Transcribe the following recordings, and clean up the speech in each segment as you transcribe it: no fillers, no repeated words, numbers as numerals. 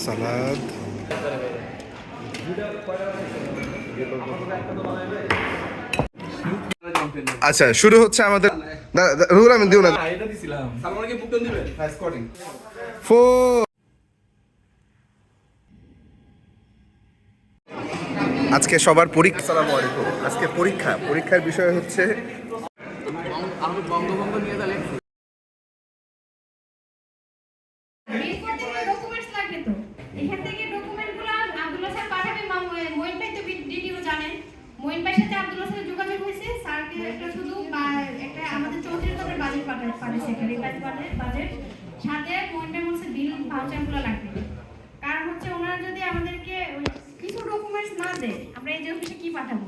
সালাদ। আচ্ছা, শুরু হচ্ছে আমাদের। রুহুল আমিন দিও না। আজকে সবার পরীক্ষা। আসসালামু আলাইকুম। আজকে পরীক্ষার বিষয় হচ্ছে বের করতে গেলে ডকুমেন্টস লাগবে তো। এখান থেকে ডকুমেন্টগুলো আব্দুল্লাহ স্যার পাঠাবে। মঈন ভাই তো ডিটিও জানেন। মঈন ভাইয়ের সাথে আব্দুল্লাহ স্যারের যোগাযোগ হয়েছে। স্যারকে একটা শুধু একটা আমাদের 34 টাকার বাজেট পাঠাইছে, একটা রিভাইজ বাজেট সাথে মঈন ভাই বলছে বিল ভাউচারগুলো লাগবে। কারণ হচ্ছে ওনারা যদি আমাদেরকে কিছু ডকুমেন্টস না দেয়, আমরা এই যে অফিসে কি পাঠাবো?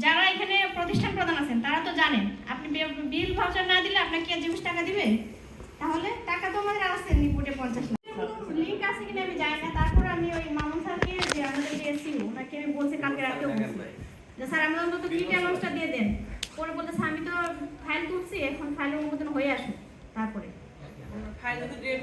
যারা এখানে প্রতিষ্ঠান প্রধান আছেন তারা তো জানেন, আপনি বিল ভাউচার না দিলে আপনাকে কি জিনিস টাকা দিবে? তাহলে টাকা তো আমাদের আছে রিপোর্টে 50 লাখ। লিংক আছে কিনা আমি জানি না। তারপর আমি ওই মামুন স্যারকে, যে আমাদের যে এসিও, ওনাকে আমি বলছি, কালকে রাতেও বলছি যে স্যার আমি অন্তত ক্লিক অ্যানাউন্সটা দিয়ে দেন। পরে বলতেছে আমি তো ফাইল তুলছি, এখন ফাইল অনুমোদন হয়ে আসুক তারপরে। ফাইল যদি ডেট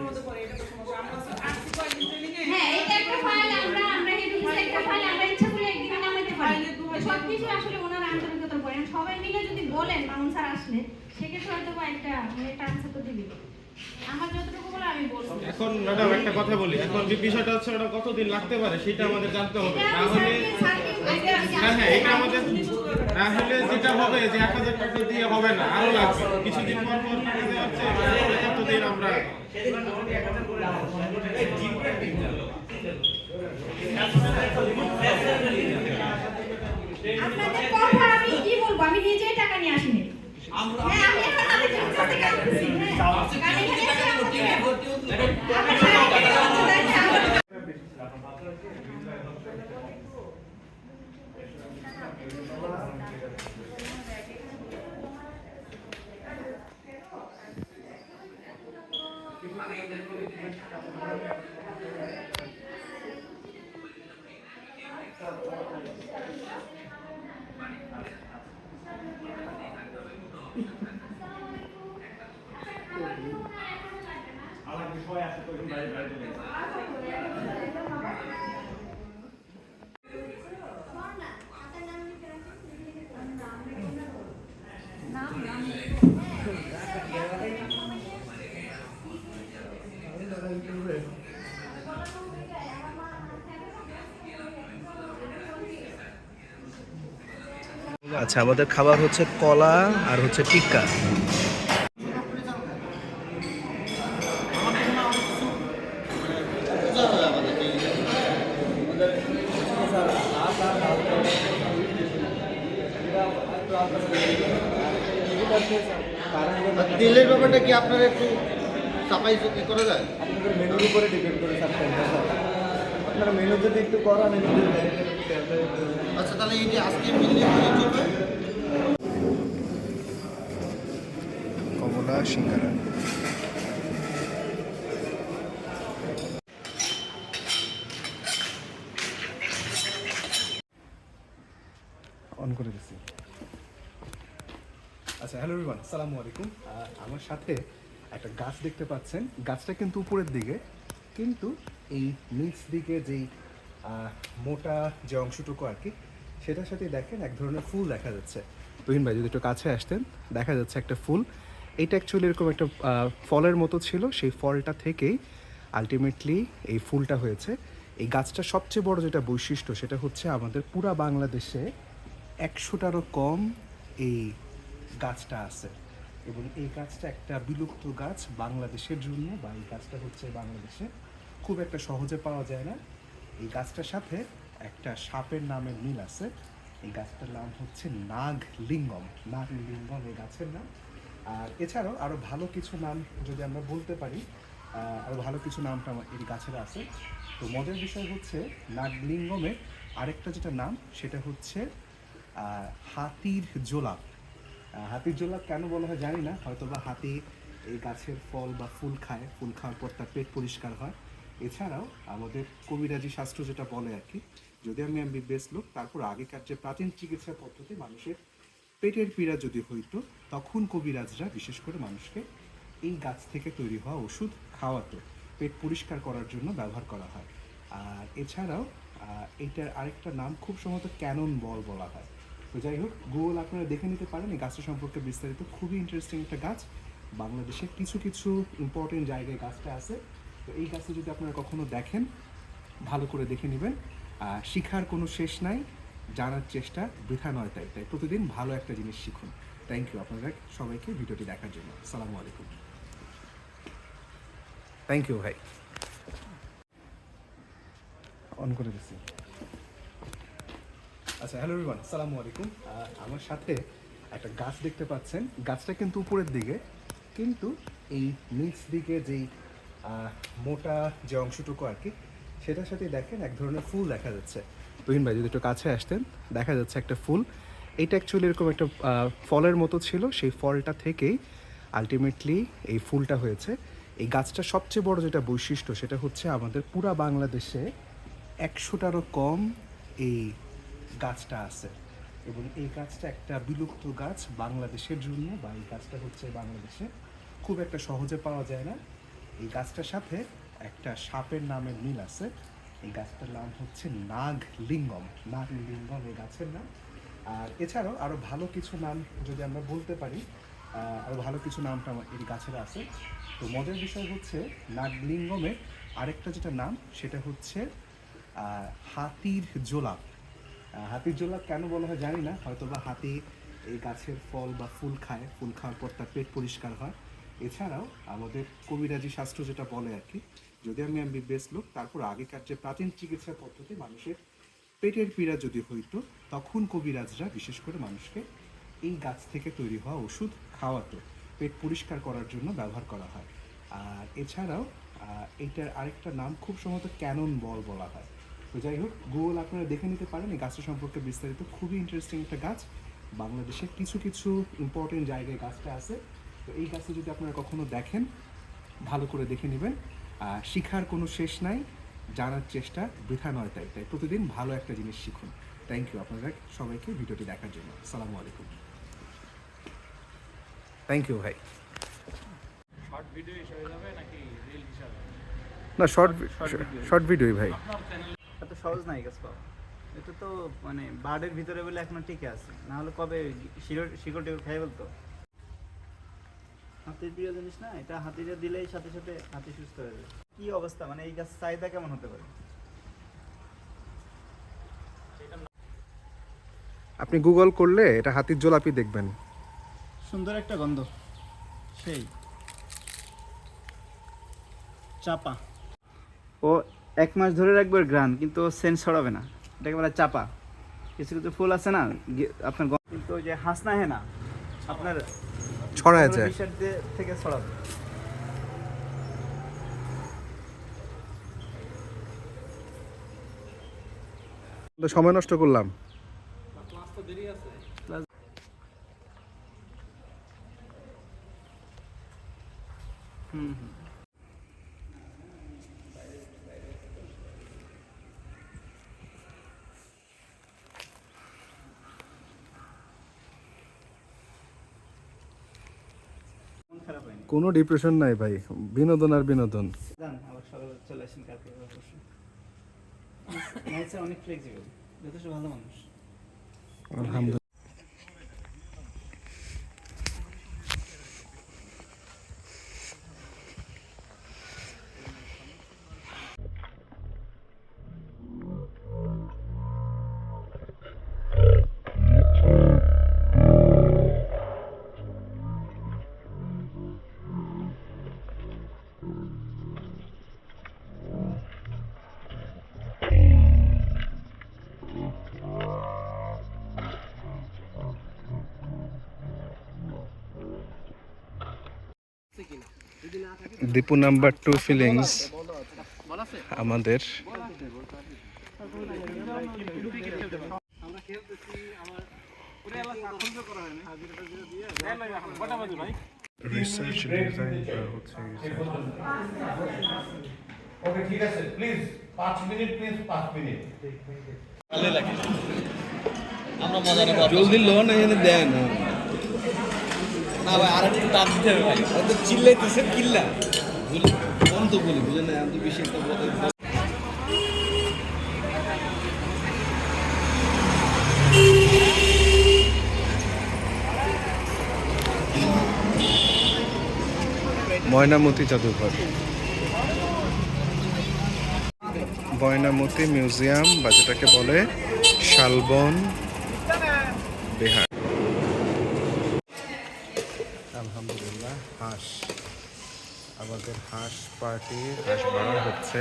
মধ্যে পড়ে এটা তো সমস্যা। আমরা আরসি কোয়ালিটি ট্রেনিং এ হ্যাঁ, এটা একটা ফাইল আমরা হেড অফিসে একটা ফাইল আমরা ইচ্ছা করে একদিনে নামাইতে পারি। সবকিছু আসলে ওনার আন্তরিকতার উপরে। সবাই মিলে যদি বলেন মামুন স্যার আসলে, সেক্ষেত্রে হয়তো বা একটা আনসার তো দিবে। আমার যতটুকু বলে আমি বলবো। এখন ম্যাডাম একটা কথা বলি, এখন যে বিষয়টা হচ্ছে ওটা কতদিন লাগতে পারে সেটা আমাদের জানতে হবে। তাহলে হ্যাঁ, এটা আমাদের তাহলে যেটা হবে যে 1000 টাকা দিয়ে হবে না, আরো লাগবে। কিছুদিন পর পর টাকা দেওয়া হচ্ছে, কতদিন আমরা আপনাদের কথা আমি কি বলবো? আমি নিজেই টাকা নিয়ে আসিনি। হ্যাঁ, আমি এখন তাদের কাছ থেকে আসছি। হ্যাঁ, আচ্ছা, আমাদের খাবার হচ্ছে কলা আর হচ্ছে টিক্কা। তেলের ব্যাপারটা কি আপনারা একটু সাফাই করা যায়? আপনাদের মেনুর উপরে ডিপেন্ড করে স্যার। আপনারা মেনু যদি একটু করা মেনু আচ্ছা, তাহলে এই যে আজকে মিলিয়ে চলবে কমলা সিঙ্গারা। অন করে দিচ্ছি। আচ্ছা, হ্যালো এভরিওয়ান, আসসালামু আলাইকুম। আমার সাথে একটা গাছ দেখতে পাচ্ছেন। গাছটা কিন্তু উপরের দিকে, কিন্তু এই নিচ দিকে যেই মোটা যে অংশটুকু আর কি, সেটার সাথে দেখেন এক ধরনের ফুল দেখা যাচ্ছে। তুহিন ভাই যদি একটু কাছে আসতেন, দেখা যাচ্ছে একটা ফুল। এটা অ্যাকচুয়ালি এরকম একটা ফলের মতো ছিল, সেই ফলটা থেকেই আলটিমেটলি এই ফুলটা হয়েছে। এই গাছটার সবচেয়ে বড় যেটা বৈশিষ্ট্য, সেটা হচ্ছে আমাদের পুরা বাংলাদেশে 100টারও কম এই গাছটা আছে, এবং এই গাছটা একটা বিলুপ্ত গাছ বাংলাদেশের জন্য, বা এই গাছটা হচ্ছে বাংলাদেশে খুব একটা সহজে পাওয়া যায় না। এই গাছটার সাথে একটা সাপের নামের মিল আছে। এই গাছটার নাম হচ্ছে নাগলিঙ্গম। নাগলিঙ্গম এই গাছের নাম। আর এছাড়াও আরও ভালো কিছু নাম যদি আমরা বলতে পারি, আরও ভালো কিছু নামটা এই গাছের আছে। তো মজার বিষয় হচ্ছে নাগলিঙ্গমের আরেকটা যেটা নাম, সেটা হচ্ছে হাতির জোলাপ। হাতির জোলাপ কেন বলা হয় জানি না, হয়তো বা হাতি এই গাছের ফল বা ফুল খায়, ফুল খাওয়ার পর তার পেট পরিষ্কার হয়। এছাড়াও আমাদের কবিরাজি শাস্ত্র যেটা বলে আর কি, যদি আমি এমবিবিএস লোক, তারপর আগেকার যে প্রাচীন চিকিৎসা পদ্ধতি, মানুষের পেটের পীড়া যদি হইতো, তখন কবিরাজরা বিশেষ করে মানুষকে এই গাছ থেকে তৈরি হওয়া ওষুধ খাওয়াতো। পেট পরিষ্কার করার জন্য ব্যবহার করা হয়। আর এছাড়াও এইটার আরেকটা নাম খুব সম্ভবত ক্যানন বল বলা হয়। তো যাই হোক, গুগল আপনারা দেখে নিতে পারেন এই গাছটা সম্পর্কে বিস্তারিত। খুবই ইন্টারেস্টিং একটা গাছ। বাংলাদেশের কিছু কিছু ইম্পর্টেন্ট জায়গায় গাছটা আছে। তো এই গাছটা যদি আপনারা কখনো দেখেন, ভালো করে দেখে নেবেন। শিখার কোনো শেষ নাই, জানার চেষ্টা বৃথা নয়। তাই প্রতিদিন ভালো একটা জিনিস শিখুন। থ্যাংক ইউ আপনাদের সবাইকে ভিডিওটি দেখার জন্য। আসসালামু আলাইকুম। থ্যাংক ইউ ভাই, অন করে দিচ্ছি। আচ্ছা, হ্যালো এভরিওয়ান, আসসালামু আলাইকুম। আমার সাথে একটা গাছ দেখতে পাচ্ছেন। গাছটা কিন্তু উপরের দিকে, কিন্তু এই নিচ দিকে যেই মোটা যে অংশটুকু আর কি, সেটার সাথে দেখেন এক ধরনের ফুল দেখা যাচ্ছে। তুহিন ভাই যদি একটু কাছে আসতেন, দেখা যাচ্ছে একটা ফুল। এটা অ্যাকচুয়ালি এরকম একটা ফলের মতো ছিল, সেই ফলটা থেকেই আলটিমেটলি এই ফুলটা হয়েছে। এই গাছটার সবচেয়ে বড় যেটা বৈশিষ্ট্য, সেটা হচ্ছে আমাদের পুরা বাংলাদেশে 100টারও কম এই গাছটা আছে। এবং এই গাছটা একটা বিলুপ্ত গাছ বাংলাদেশের জন্য, বা এই গাছটা হচ্ছে বাংলাদেশে খুব একটা সহজে পাওয়া যায় না। এই গাছটার সাথে একটা সাপের নামের মিল আছে। এই গাছটার নাম হচ্ছে নাগলিঙ্গম। নাগলিঙ্গম এই গাছের নাম। আর এছাড়াও আরও ভালো কিছু নাম যদি আমরা বলতে পারি, আরও ভালো কিছু নামটা এই গাছের আছে। তো মজার বিষয় হচ্ছে নাগলিঙ্গমের আরেকটা যেটা নাম, সেটা হচ্ছে হাতির জোলাপ। হাতির জোলাপ কেন বলা হয় জানি না, হয়তো বা হাতি এই গাছের ফল বা ফুল খায়, ফুল খাওয়ার পর তার পেট পরিষ্কার হয়। এছাড়াও আমাদের কবিরাজি শাস্ত্র যেটা বলে আর কি, যদি আমি এমবিবিএস লোক, তারপর আগেকার যে প্রাচীন চিকিৎসা পদ্ধতি, মানুষের পেটের পীড়া যদি হইতো, তখন কবিরাজরা বিশেষ করে মানুষকে এই গাছ থেকে তৈরি হওয়া ওষুধ খাওয়াতো, পেট পরিষ্কার করার জন্য ব্যবহার করা হয়। আর এছাড়াও এইটার আরেকটা নাম খুব সম্ভবত ক্যানন বল বলা হয়। তো যাই হোক, গুগল আপনারা দেখে নিতে পারেন এই গাছটা সম্পর্কে বিস্তারিত। খুবই ইন্টারেস্টিং একটা গাছ। বাংলাদেশের কিছু কিছু ইম্পর্টেন্ট জায়গায় গাছটা আছে। তো এই গাছটা যদি আপনারা কখনো দেখেন, ভালো করে দেখে নেবেন। শিখার কোনো শেষ নাই, জানার চেষ্টা বৃথা নয়। তাই প্রতিদিন ভালো একটা জিনিস শিখুন। থ্যাংক ইউ আপনাদের সবাইকে ভিডিওটি দেখার জন্য। আসসালামু আলাইকুম। থ্যাংক ইউ ভাই। শর্ট ভিডিও হিসেবে যাবে নাকি রিল হিসাবে? না, শর্ট ভিডিওই ভাই। এত সহজ নাই গাছ পাওয়া। এটা তো মানে বার্ডের ভিতরে বলে এখনো টিকে আছে, না হলে কবে শিকড় টিকড় খাই বলতো। হাতির প্রিয় জিনিস না এটা, হাতিটা দিলেই সাথে সাথে হাতি সুস্থ হয়ে যাবে। কি অবস্থা, মানে এই গাছ চাহিদা কেমন হতে পারে? আপনি গুগল করলে এটা হাতির জোলাপি দেখবেন। সুন্দর একটা গন্ধ, সেই চাপা। ও 1 মাস ধরে রাখবে গ্রান, কিন্তু সেন্ট ছড়াবে না। এটা একেবারে চাপা। কিছু কিছু ফুল আছে না আপনার, কিন্তু ওই যে হাসনা হে না আপনার ছড়ায় যায় থেকে ছড়াবে। তো সময় নষ্ট করলাম। ক্লাস তো দেরি আছে। হুম। খারাপ হয়নি। কোনো ডিপ্রেশন নাই ভাই, বিনোদন আর বিনোদন। জান আবার সকালে চলে আসেন কালকে অবশ্যই। নাইসা অনেক ফ্লেক্সিবল, যথেষ্ট ভালো মানুষ। আলহামদুলিল্লাহ। দীপু নাম্বার 2 ফিলিংস আমাদের রিসার্চ ডিজাইন করা হচ্ছে। ওকে ঠিক আছে, প্লিজ 5 মিনিট, প্লিজ 5 মিনিট। ভালো লাগে। আমরা মজা নেব। জলদি লোন এনে দেন না ভাই, আর একটু টাপ দিতে হবে ভাই। তো চিল্লাইতেছে কিল্লা কোন তো বলি বুঝেন না। ময়নামতি জাদুঘর, ময়নামতি মিউজিয়াম বা যেটাকে বলে শালবন বিহার। আলহামদুলিল্লাহ, হাঁস, আমাদের হাঁস পার্টি, হাঁস বাড়া হচ্ছে।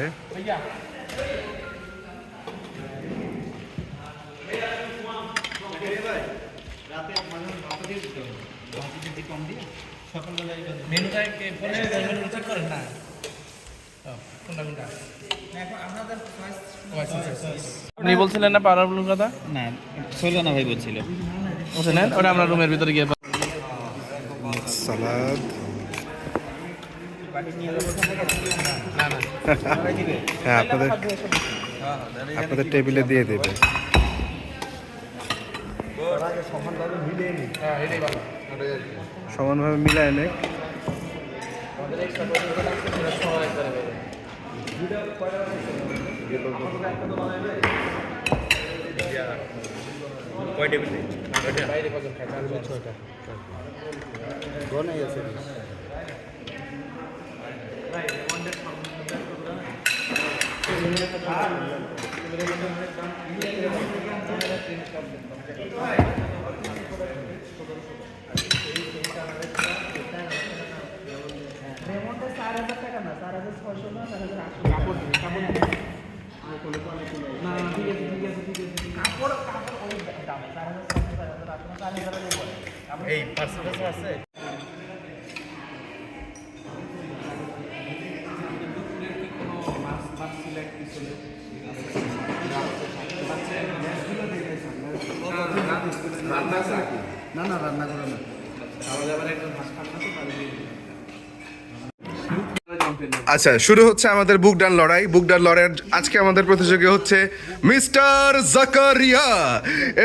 আপনি বলছিলেন না পাওয়ারফুল কথা? না, সোলগানা ভাই বলছিল। বুঝলেন, ওটা আমরা রুমের ভিতরে গিয়ে সালাদ, হ্যাঁ আপনাদের টেবিলে দিয়ে দেবে। সমানভাবে মিলায় নে। আচ্ছা, শুরু হচ্ছে আমাদের বুকডান লড়াই। বুকডান লড়াইয়ের আজকে আমাদের প্রতিযোগী হচ্ছে মিস্টার জাকারিয়া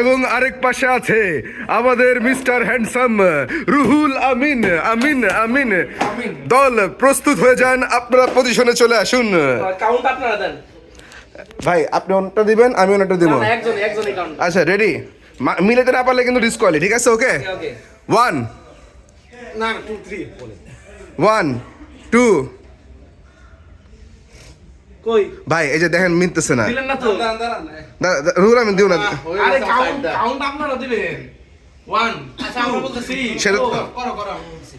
এবং আরেক পাশে আছে আমাদের মিস্টার হ্যান্ডসাম রুহুল আমিন। আমিন আমিন দল প্রস্তুত হয়ে যান, আপনারা পজিশনে চলে আসুন। কাউন্ট আপনারা দেন। ভাই আপনি অন্যটা দিবেন, আমি অন্যটা দিব। একজনই কাউন্ট। আচ্ছা রেডি, মিলাতে না পারলে কিন্তু ডিসকোয়ালি, ঠিক আছে? ওকে, ওকে। 1 না 2 3 বলে। 1 2 কই ভাই এই যে দেখেন মিলতেছে না। দিলেন না তো? রুহুল আমিন দিও না। আরে কাউন্ট আপনারা দিবেন। 1 আচ্ছা আমরা বলতেছি। সেটা করো আমি বলছি।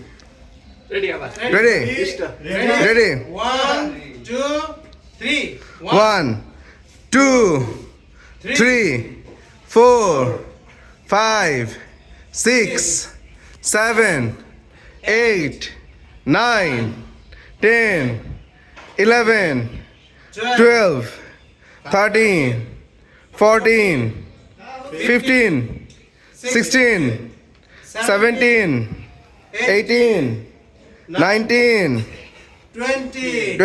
রেডি আবার। Ready ready 1 2 3 1 2 3 4 5 6 7 8 9 10 11 12 13 14 15 16 17 18 19 20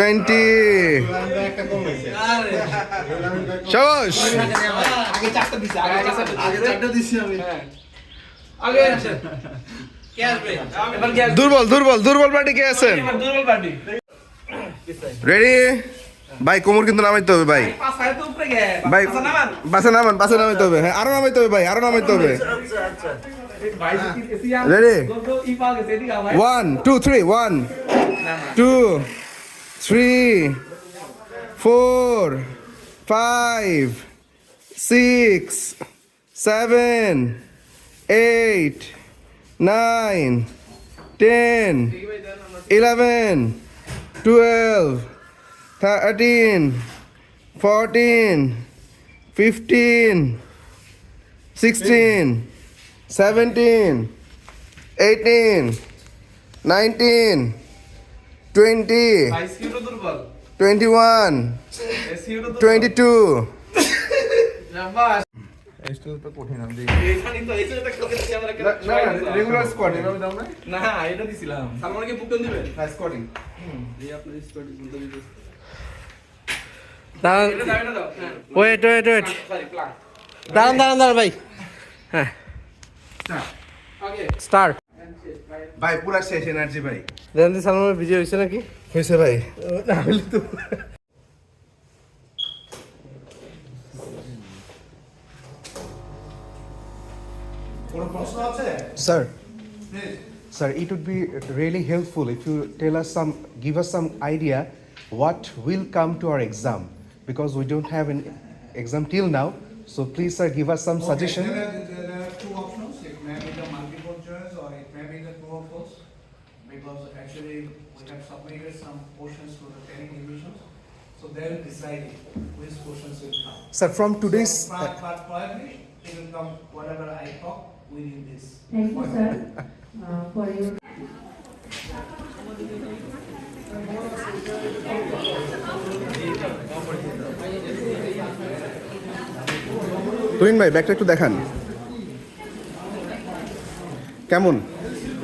শাবাশ। আগে চারটা দিছি। আগে চারটা দিছি আমি। আগে আসেন। কে আসবে? এবার কে আসবে? দুর্বল পার্টি কে আছেন? এবার দুর্বল পার্টি। রেডি ভাই, কোমর কিন্তু নামাইতে হবে ভাই। পাঁচটায় তো উপরে গে। ভাই পাঁচটা নামান। পাশে নামাইতে হবে। হ্যাঁ আরো নামাইতে হবে ভাই, আরো নামাইতে হবে। আচ্ছা। ভাই কি আম Ready? গো ই পা গেছে এদিকে ভাই। 1 2 3 1 2 3 4 5 6 7 8 9 10 11 12 13 14 15 16 17 18 19 20 ভাই সিউটো দুর্বল। 21 সিউটো দুর্বল। 22 শাবাশ। এখানে তো এই যে একটা খেলতে দিছি আমরা রেগুলার স্কোয়াড এভাবে দাও না। না এটা দিছিলাম। সালমানকে বুকন দিবেন। হ্যাঁ স্কোয়াডিং। এই আপনার স্টোরি বলতে দিতে। দাঁড়ান, এটা দাও এটা দাও। হ্যাঁ। Wait sorry plug. দাঁড়ান ভাই। হ্যাঁ, ওকে স্টার্ট। ভাই পুরা শেষ এনার্জি ভাই। দেন দি সালমানের ভিডিও হয়েছে নাকি? হয়েছে ভাই। না হলে তো কোনো প্রশ্ন আছে sir? Sir, it would be really helpful if you give us some idea what will come to our exam, because we don't have an exam till now. So please, sir, give us some suggestion. There are two options. It may be the multiple choice or it may be the true or false. Because actually we have submitted some portions to the training divisions. So they will decide which portions will come. Sir, from today's But probably it will come whatever I talk within this. Thank you, sir, for your. Tuhin ভাই ব্যাগটা একটু দেখান, কেমন?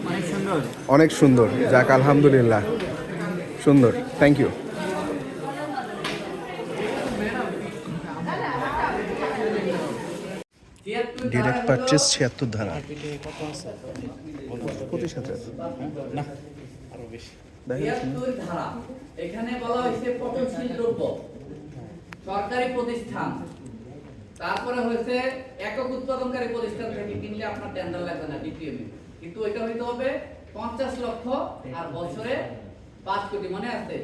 অনেক সুন্দর। অনেক সুন্দর, যাক আলহামদুলিল্লাহ, সুন্দর, থ্যাংক ইউ। ডিরেক্ট পারচেজ 76 ধারা। পঁচিশ হাজার। ধারা এখানে বলা হয়েছে পচনশীল দ্রব্য, সরকারি প্রতিষ্ঠান, তারপরে হয়েছে একক উৎপাদনকারী প্রতিষ্ঠান থেকে কিনলে আপনার টেন্ডার লাগবে না ডিপিএম, কিন্তু এটা হইতে হবে 50 লক্ষ আর বছরে 5 কোটি, মনে আছে?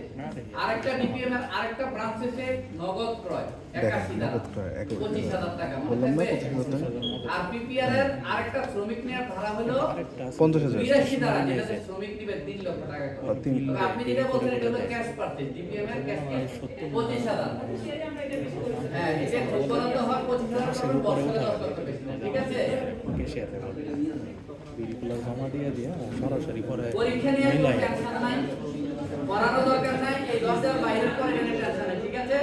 আরেকটা ডিপিএম এর আরেকটা ব্রাঞ্চ হচ্ছে নগদ ক্রয় 81 ধারা 25,000 টাকা, মনে থাকবে? আর পিপিআর এর আরেকটা শ্রমিক নেওয়ার ধারা হলো 50,000 82 ধারা, যেটাতে শ্রমিক নিবে 3 লক্ষ টাকা করে। তবে আপনি যেটা বলছেন এটা হলো ক্যাশ পারচেজ, ডিপিএম এর ক্যাশ 25,000। হ্যাঁ, এটা উপলব্ধ হয় 25,000 করে, বছরে 10 লক্ষ বেশি না, ঠিক আছে? পরীক্ষা নিয়ে কোনো টেনশন নাই, পড়ারও দরকার নাই, এই 10,000 বাইরের পরে এনে টেনশন নাই, ঠিক আছে?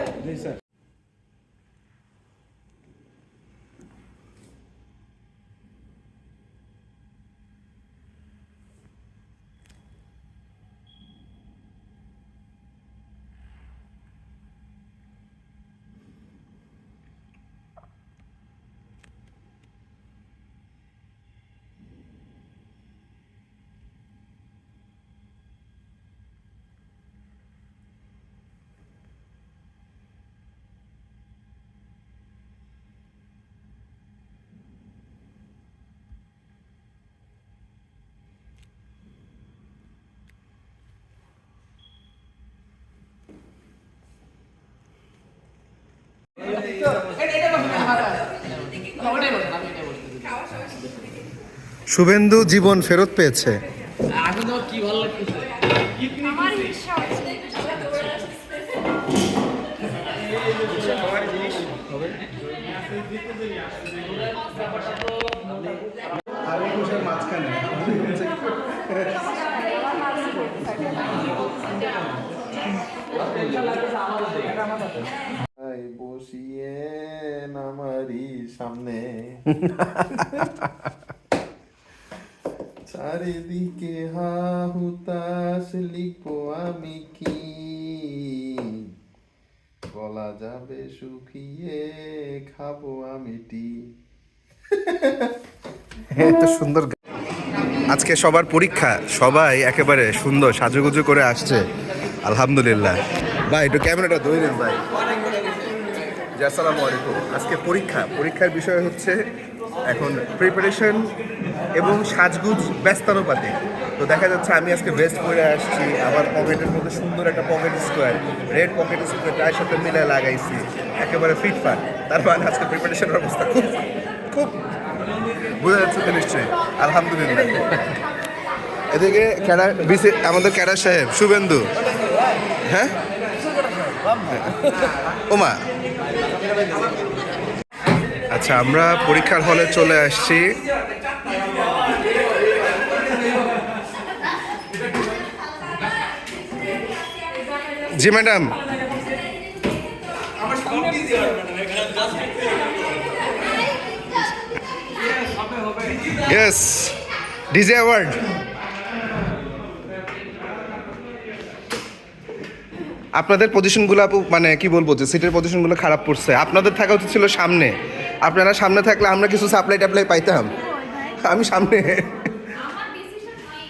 শুভেন্দু জীবন ফেরত পেয়েছে। এখন তো কি ভালো লাগতেছে। আমার ইচ্ছা হচ্ছে মাঝখানে বসিয়ে আমারই সামনে চারিদিকে হা হুতাশ লিখবো আমি কি, বলা যাবে শুকিয়ে খাবো আমি টি। এত সুন্দর। আজকে সবার পরীক্ষা, সবাই একেবারে সুন্দর সাজুগুজু করে আসছে, আলহামদুলিল্লাহ। ভাই একটু ক্যামেরাটা ধরে ভাই। জি, আসসালামু আলাইকুম। আজকে পরীক্ষার বিষয় হচ্ছে এখন প্রিপারেশন এবং সাজগুজ ব্যস্তানুপাতে। তো দেখা যাচ্ছে আমি আজকে ভেস্ট পরে আসছি, আমার পকেটের মধ্যে সুন্দর একটা pocket square, red pocket square তার সাথে মিলে লাগাইছি, একেবারে ফিটফাট। তার মানে আজকে প্রিপারেশনের অবস্থা খুব খুব বোঝা যাচ্ছে তো নিশ্চয়ই, আলহামদুলিল্লাহ। এদিকে আমাদের ক্যাডার সাহেব শুভেন্দু, হ্যাঁ ওমা। আচ্ছা, আমরা পরীক্ষার হলে চলে আসছি। জি ম্যাডাম, ইয়েস, ডিজে অ্যাওয়ার্ড। আপনাদের পজিশনগুলো মানে কি বলবো, যে সিটের পজিশনগুলো খারাপ পড়ছে। আপনাদের থাকা উচিত ছিল সামনে, আপনারা সামনে থাকলে আমরা কিছু সাপ্লাই টাপ্লাই পাইতাম। আমি সামনে। আমার ডিসিশন হয়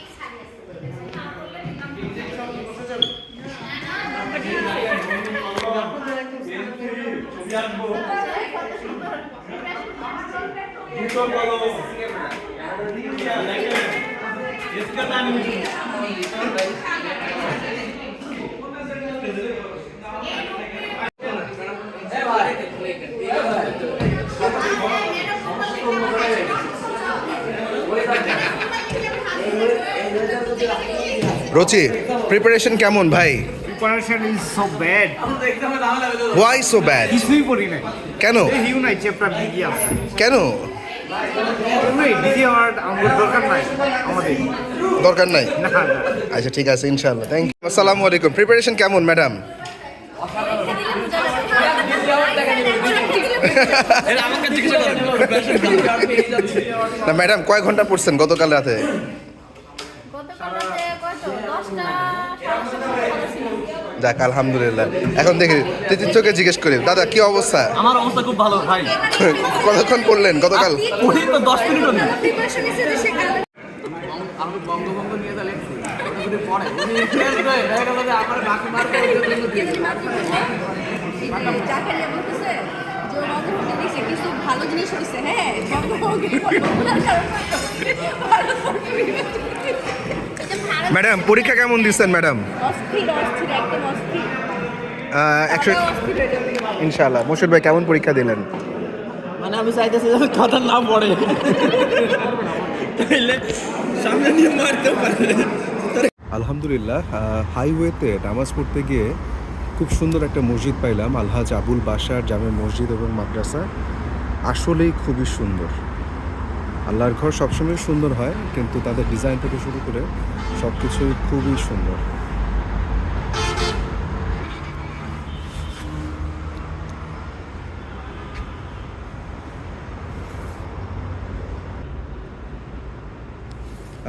সারিয়াস। রচি প্রিপারেশন কেমন ভাই? Preparation is so bad. Why so bad? কিছুই পড়ি নাই। কেন? হিউ নাই চ্যাপ্টার কি আছে? কেন ডিজি আমার আমাদের দরকার নাই, আমাদের দরকার নাই? না না। আচ্ছা ঠিক আছে ইনশাআল্লাহ, থ্যাংক ইউ। আসসালামু আলাইকুম। প্রিপারেশন কেমন ম্যাডাম? না ম্যাডাম কয় ঘন্টা পড়ছেন গতকাল রাতে? যাক আলহামদুলিল্লাহ। এখন দেখি তিতিরকে জিজ্ঞেস করি, দাদা কি অবস্থা? আমার অবস্থা খুব ভালো ভাই। কতক্ষণ পড়লেন গতকাল? পড়ি তো 10 মিনিটও নেই। আমি বঙ্গবন্ধ নিয়ে যা লিখছি ওটা যদি পড়ে উনি ফেল করে দেখা গেল যে আমার বাকি মার্কে ওই জন্য দিয়েছে জাকারিয়া বলতেছে যে ও বঙ্গবন্ধু দিছে কিছু ভালো জিনিস হইছে। হ্যাঁ ম্যাডাম পরীক্ষা কেমন দিচ্ছেন ম্যাডাম? অস্থির অস্থির একদম অস্থির। 100 ইনশাআল্লাহ। মুর্শিদ ভাই কেমন পরীক্ষা দিলেন? মানে আমি চাইতেছি যে কথা না পড়ে তাইলে সামনে নিয়ে মারতে পারে। আলহামদুলিল্লাহ হাইওয়েতে নামাজ পড়তে গিয়ে খুব সুন্দর একটা মসজিদ পাইলাম, আলহাজ আবুল বাশার জামে মসজিদ এবং মাদ্রাসা। আসলেই খুবই সুন্দর। আল্লাহর ঘর সবসময় সুন্দর হয়, কিন্তু তাদের ডিজাইন থেকে শুরু করে সব কিছুই খুবই সুন্দর।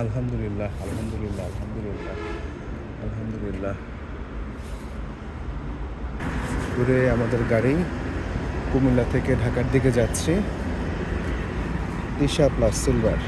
আলহামদুলিল্লাহ আলহামদুলিল্লাহ আলহামদুলিল্লাহ আলহামদুলিল্লাহ। ঘুরে আমাদের গাড়ি কুমিল্লা থেকে ঢাকার দিকে যাচ্ছে, তিশা প্লাস সিলভার।